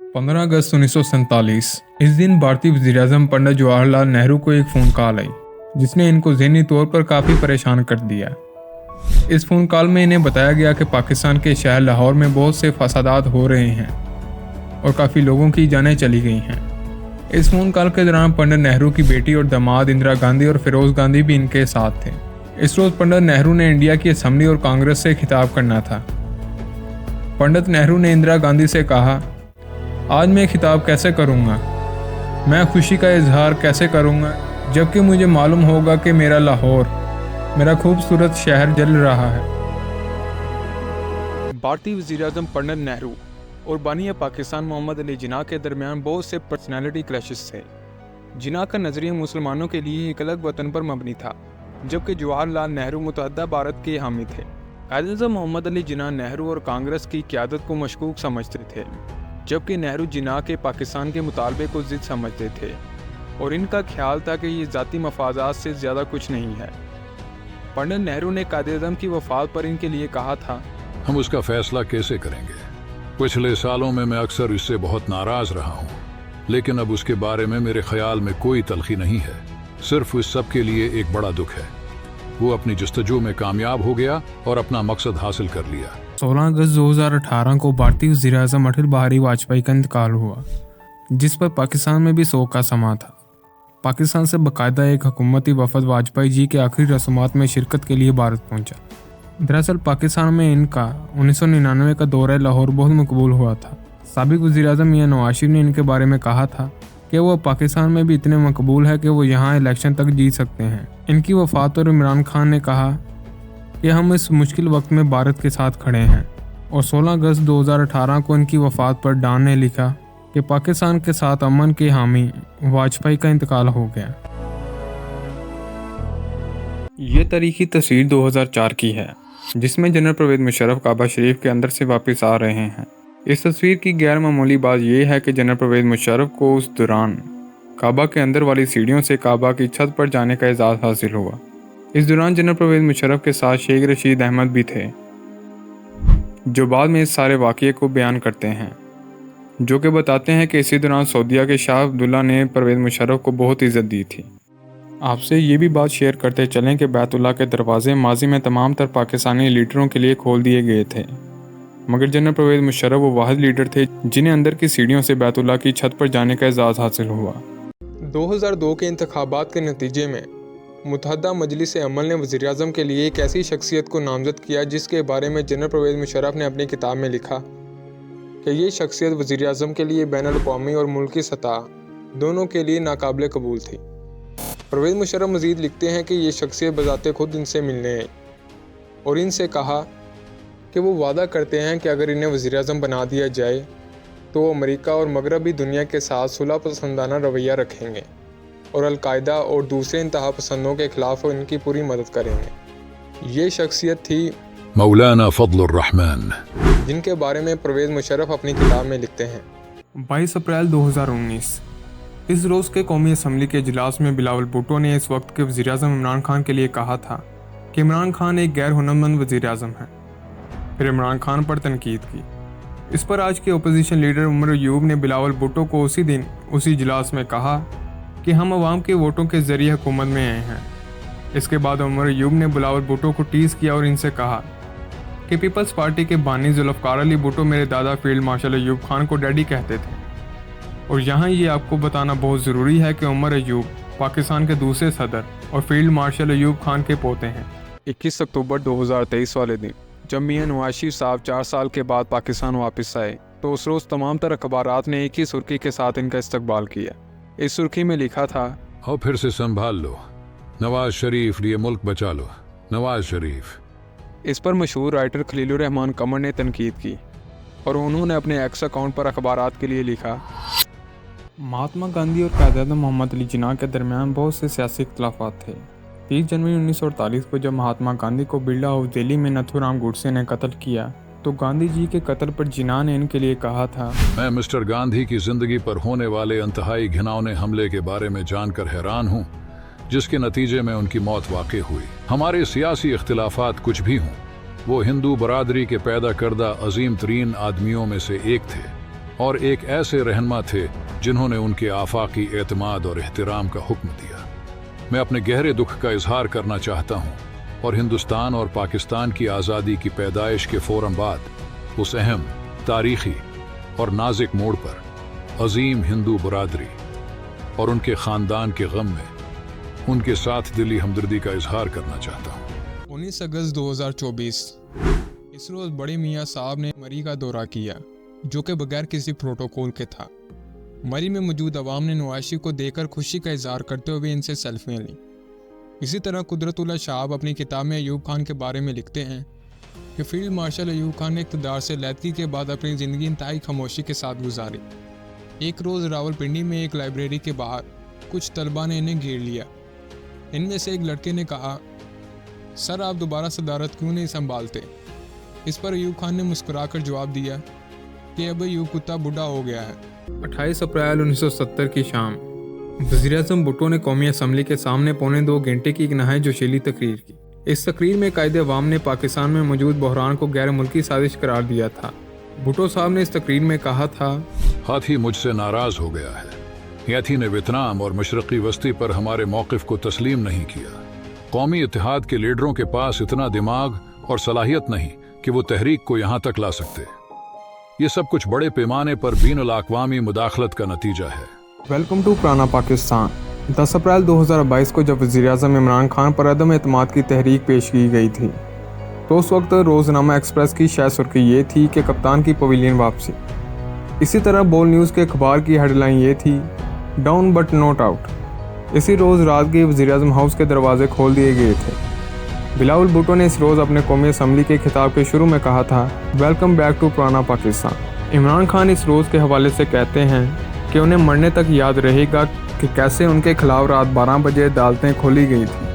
15 अगस्त 1947 इस दिन भारतीय वज़ीर-ए-आज़म पंडित जवाहरलाल नेहरू को एक फ़ोन कॉल आई जिसने इनको ज़हनी तौर पर काफ़ी परेशान कर दिया। इस फ़ोन कॉल में इन्हें बताया गया कि पाकिस्तान के शहर लाहौर में बहुत से फसादात हो रहे हैं और काफ़ी लोगों की जानें चली गई हैं। इस फ़ोन कॉल के दौरान पंडित नेहरू की बेटी और दामाद इंदिरा गांधी और फिरोज़ गांधी भी इनके साथ थे। इस रोज़ पंडित नेहरू ने इंडिया की असेंबली और कांग्रेस से खिताब करना था। पंडित नेहरू ने इंदिरा गांधी से कहा, आज मैं खिताब कैसे करूँगा, मैं खुशी का इजहार कैसे करूँगा जबकि मुझे मालूम होगा कि मेरा लाहौर, मेरा खूबसूरत शहर जल रहा है। भारतीय वज़ीर-ए-आज़म पंडित नेहरू और बानी पाकिस्तान मोहम्मद अली जिन्ना के दरमियान बहुत से पर्सनैलिटी क्लैशेस थे। जिन्ना का नज़रिया मुसलमानों के लिए एक अलग वतन पर मबनी था, जबकि जवाहरलाल नेहरू मुतहद्दा भारत के हामी थे। कायद-ए-आज़म मोहम्मद अली जिन्ना नेहरू और कांग्रेस की क़यादत को मशकूक समझते थे, जबकि नेहरू जिन्ना के पाकिस्तान के मुतालबे को ज़िद समझते थे और इनका ख्याल था कि ये ज़ाती मफादात से ज़्यादा कुछ नहीं है। पंडित नेहरू ने कायद-ए-आज़म की वफ़ात पर इनके लिए कहा था, हम उसका फैसला कैसे करेंगे? पिछले सालों में मैं अक्सर इससे बहुत नाराज़ रहा हूँ, लेकिन अब उसके बारे में मेरे ख्याल में कोई तलखी नहीं है। सिर्फ इस सब के लिए एक बड़ा दुख है, वो अपनी जस्तजू में कामयाब हो गया और अपना मकसद हासिल कर लिया। 16 अगस्त 2018 को भारतीय वज़ीर-ए-आज़म अटल बिहारी वाजपेयी का इंतकाल हुआ, जिस पर पाकिस्तान में भी शोक का समा था। पाकिस्तान से बाकायदा एक हुकूमती वफद वाजपेयी जी के आखिरी रस्मात में शिरकत के लिए भारत पहुंचा। दरअसल पाकिस्तान में इनका 1999 का दौरा लाहौर बहुत मकबूल हुआ था। साबिक वज़ीर-ए-आज़म मियां नवाज शरीफ ने इनके बारे में कहा था कि वो पाकिस्तान में भी इतने मकबूल है कि वो यहाँ इलेक्शन तक जीत सकते हैं। इनकी वफ़ात पर इमरान खान ने कहा कि हम इस मुश्किल वक्त में भारत के साथ खड़े हैं, और 16 अगस्त 2018 को इनकी वफ़ात पर डॉन ने लिखा कि पाकिस्तान के साथ अमन के हामी वाजपेयी का इंतकाल हो गया। ये तारीखी तस्वीर 2004 की है, जिसमें जनरल परवेज़ मुशर्रफ काबा शरीफ के अंदर से वापस आ रहे हैं। इस तस्वीर की गैर मामूली बात यह है कि जनरल परवेज़ मुशर्रफ को उस दौरान काबा के अंदर वाली सीढ़ियों से काबा की छत पर जाने का एजाज़ हासिल हुआ। इस दौरान जनरल परवेज़ मुशर्रफ के साथ शेख रशीद अहमद भी थे, जो बाद में इस सारे वाक़ये को बयान करते हैं, जो कि बताते हैं कि इसी दौरान सऊदीया के शाह अब्दुल्ला ने परवेज़ मुशर्रफ को बहुत इज़्ज़त दी थी। आपसे ये भी बात शेयर करते चलें कि बैतुल्ला के दरवाजे माजी में तमाम तर पाकिस्तानी लीडरों के लिए खोल दिए गए थे, मगर जनरल परवेज़ मुशर्रफ वो वाहिद लीडर थे जिन्हें अंदर की सीढ़ियों से बैतुल्ला की छत पर जाने का एजाज़ हासिल हुआ। 2002 के इंतखाबात के नतीजे में मुत्तहदा मजलिस-ए-अमल ने वज़ीर-ए-आज़म के लिए एक ऐसी शख्सियत को नामज़द किया जिसके बारे में जनरल परवेज़ मुशर्रफ ने अपनी किताब में लिखा कि ये शख्सियत वज़ीर-ए-आज़म के लिए बैनुल-अक़वामी और मुल्की सतह दोनों के लिए नाकाबिल कबूल थी। परवेज़ मुशर्रफ मज़ीद लिखते हैं कि ये शख्सियत बज़ाते खुद इनसे मिलने आई और इनसे कहा कि वो वादा करते हैं कि अगर इन्हें वज़ीर-ए-आज़म बना दिया जाए तो वो अमेरिका और मगरबी दुनिया के साथ सुलह पसंदाना रवैया रखेंगे और अलकायदा और दूसरे इंतहा पसंदों के खिलाफ इनकी पूरी मदद करेंगे। ये शख्सियत थी मौलाना फजलुर रहमान, जिनके बारे में परवेज़ मुशर्रफ अपनी किताब में लिखते हैं। 22 अप्रैल 2019 इस रोज़ के कौमी असम्बली के इजलास में बिलावल भुट्टो ने इस वक्त के वज़ीर-ए-आज़म इमरान खान के लिए कहा था कि इमरान खान एक गैर हुनरमंद वज़ीर-ए-आज़म है। फिर इमरान खान पर तनकीद की। इस पर आज के अपोजिशन लीडर उमर अयूब ने बिलावल भुट्टो को उसी दिन उसी इजलास में कहा कि हम अवाम के वोटों के ज़रिए हुकूमत में आए हैं। इसके बाद उमर अयूब ने बिलावल भुट्टो को टीज़ किया और इनसे कहा कि पीपल्स पार्टी के बानी जुल्फ़कार अली भुट्टो मेरे दादा फील्ड मार्शल अयूब खान को डैडी कहते थे। और यहाँ ये आपको बताना बहुत ज़रूरी है कि उमर अयूब पाकिस्तान के दूसरे सदर और फील्ड मार्शल अयूब खान के पोते हैं। 21 अक्टूबर 2023 वाले दिन जब मियां नवाज शरीफ साहब 4 साल के बाद पाकिस्तान वापस आए तो उस रोज़ तमाम तर अखबारात ने एक ही सुर्खी के साथ इनका इस्तकबाल किया। इस सुर्खी में लिखा था, और फिर से संभाल लो, नवाज शरीफ लिए मुल्क बचा लो, नवाज शरीफ। इस पर मशहूर राइटर खलीलुर रहमान कमर ने तनकीद की और उन्होंने अपने एक्स अकाउंट पर अखबारात के लिए लिखा, महात्मा गांधी और कायद-ए-आज़म मोहम्मद अली जिन्ना के दरमियान बहुत से सियासी इख्तिलाफ़ात थे। 30 जनवरी 1948 को जब महात्मा गांधी को बिरला हाउस दिल्ली में नथुराम गोडसे ने कत्ल किया तो गांधी जी के कत्ल पर जिन्ना ने इनके लिए कहा था, मैं मिस्टर गांधी की जिंदगी पर होने वाले इंतहाई घिनौने हमले के बारे में जानकर हैरान हूँ, जिसके नतीजे में उनकी मौत वाक़ई हुई। हमारे सियासी इख्तिलाफ़ात कुछ भी हों, वो हिंदू बरादरी के पैदा करदा अजीम तरीन आदमियों में से एक थे और एक ऐसे रहनुमा थे जिन्होंने उनके आफाकी एतमाद और एहतराम का हुक्म दिया। मैं अपने गहरे दुख का इजहार करना चाहता हूँ और हिंदुस्तान और पाकिस्तान की आज़ादी की पैदाइश के फौरन बाद उस अहम, तारीखी और नाजुक मोड़ पर अजीम हिंदू बरादरी और उनके ख़ानदान के गम में उनके साथ दिली हमदर्दी का इजहार करना चाहता हूँ। 19 अगस्त 2024 इस रोज़ बड़े मियाँ साहब ने मरी का दौरा किया, जो कि बगैर किसी प्रोटोकॉल के था। मरी में मौजूद अवाम ने नवाशी को देखकर खुशी का इजहार करते हुए इनसे सेल्फियाँ लीं। इसी तरह कुदरतुल्लाह शाह अपनी किताब में अयूब खान के बारे में लिखते हैं कि फील्ड मार्शल अयूब खान ने इक़्तिदार से लैदगी के बाद अपनी ज़िंदगी इंतहाई खामोशी के साथ गुजारी। एक रोज़ रावलपिंडी में एक लाइब्रेरी के बाहर कुछ तलबा ने इन्हें घेर लिया। इनमें से एक लड़के ने कहा, सर आप दोबारा सदारत क्यों नहीं संभालते? इस पर अयूब खान ने मुस्कुराकर जवाब दिया कि अब अयूब कुत्ता बूढ़ा हो गया है। 28 अप्रैल 1970 की शाम वज़ीर-ए-आज़म भुट्टो ने कौमी असम्बली के सामने 2.25 घंटे की एक नहायत जोशीली तकरीर की। इस तकरीर में कायदे अवाम ने पाकिस्तान में मौजूद बहरान को गैर मुल्की साजिश करार दिया था। भुट्टो साहब ने इस तकरीर में कहा था, हाथी मुझसे नाराज हो गया है। हाथी ने वियतनाम और मशरक़ी वस्ती पर हमारे मौक़िफ़ को तस्लीम नहीं किया। कौमी इत्तेहाद के लीडरों के पास इतना दिमाग और सलाहियत नहीं कि वो तहरीक को यहाँ तक ला सकते। ये सब कुछ बड़े पैमाने पर बीन-उल-अक़वामी मुदाखलत का नतीजा है। वेलकम टू पुराना पाकिस्तान। 10 अप्रैल 2022 को जब वज़ीर-ए-आज़म इमरान खान पर अदम एतमाद की तहरीक पेश की गई थी तो उस वक्त रोज़नामा एक्सप्रेस की शायद सुर्खी ये थी कि कप्तान की पवेलियन वापसी। इसी तरह बोल न्यूज़ के अखबार की हेडलाइन ये थी, डाउन बट नॉट आउट। इसी रोज़ रात के वज़ीर-ए-आज़म हाउस के दरवाजे खोल दिए गए थे। बिलावल भुट्टो ने इस रोज़ अपने कौमी असम्बली के खिताब के शुरू में कहा था, वेलकम बैक टू पुराना पाकिस्तान। इमरान खान इस रोज़ के हवाले से कहते हैं कि उन्हें मरने तक याद रहेगा कि कैसे उनके खिलाफ रात 12 बजे अदालतें खोली गई थी।